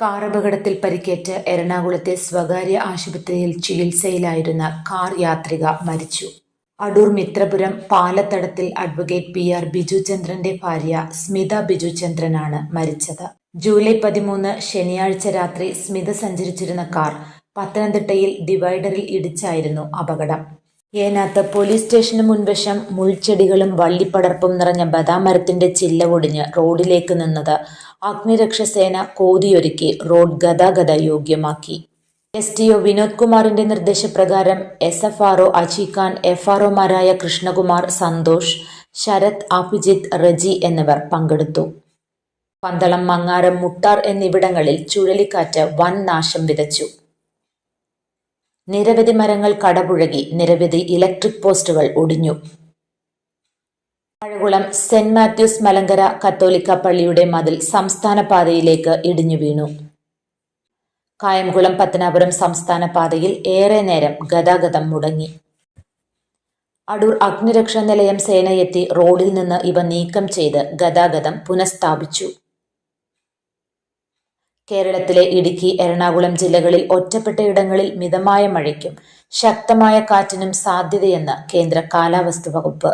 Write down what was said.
Car അപകടത്തിൽ പരിക്കേറ്റ് എറണാകുളത്തെ സ്വകാര്യ ആശുപത്രിയിൽ ചികിത്സയിലായിരുന്ന കാർ യാത്രിക മരിച്ചു. അടൂർ മിത്രപുരം പാലത്തടത്തിൽ അഡ്വക്കേറ്റ് PR ബിജുചന്ദ്രന്റെ ഭാര്യ സ്മിത ബിജുചന്ദ്രനാണ് മരിച്ചത്. ജൂലൈ 13 ശനിയാഴ്ച രാത്രി സ്മിത സഞ്ചരിച്ചിരുന്ന കാർ പത്തനംതിട്ടയിൽ ഡിവൈഡറിൽ ഇടിച്ചായിരുന്നു അപകടം. ഏനാത്ത് പോലീസ് സ്റ്റേഷന് മുൻവശം മുൾച്ചെടികളും വള്ളിപ്പടർപ്പും നിറഞ്ഞ ബദാം മരത്തിന്റെ ചില്ല ഒടിഞ്ഞ് റോഡിലേക്ക് നിന്നത് അഗ്നിരക്ഷാസേന കോതിയൊരുക്കി റോഡ് ഗതാഗത യോഗ്യമാക്കി. STO വിനോദ് കുമാറിന്റെ നിർദ്ദേശപ്രകാരം SFRO അജീഖാൻ, FROമാരായ കൃഷ്ണകുമാർ, സന്തോഷ്, ശരത്, അഭിജിത്ത്, റജി എന്നിവർ പങ്കെടുത്തു. പന്തളം, മങ്ങാരം, മുട്ടാർ എന്നിവിടങ്ങളിൽ ചുഴലിക്കാറ്റ് വൻ നാശം വിതച്ചു. നിരവധി മരങ്ങൾ കടപുഴകി, നിരവധി ഇലക്ട്രിക് പോസ്റ്റുകൾ ഒടിഞ്ഞു. വാഴകുളം സെന്റ് മാത്യൂസ് മലങ്കര കത്തോലിക്ക പള്ളിയുടെ മതിൽ സംസ്ഥാന പാതയിലേക്ക് ഇടിഞ്ഞു വീണു. കായംകുളം പത്തനാപുരം സംസ്ഥാന പാതയിൽ ഏറെ നേരം ഗതാഗതം മുടങ്ങി. അടൂർ അഗ്നിരക്ഷാ നിലയം സേനയെത്തി റോഡിൽ നിന്ന് ഇവ നീക്കം ചെയ്ത് ഗതാഗതം പുനഃസ്ഥാപിച്ചു. കേരളത്തിലെ ഇടുക്കി, എറണാകുളം ജില്ലകളിൽ ഒറ്റപ്പെട്ടയിടങ്ങളിൽ മിതമായ മഴയ്ക്കും ശക്തമായ കാറ്റിനും സാധ്യതയെന്ന് കേന്ദ്ര കാലാവസ്ഥാ വകുപ്പ്.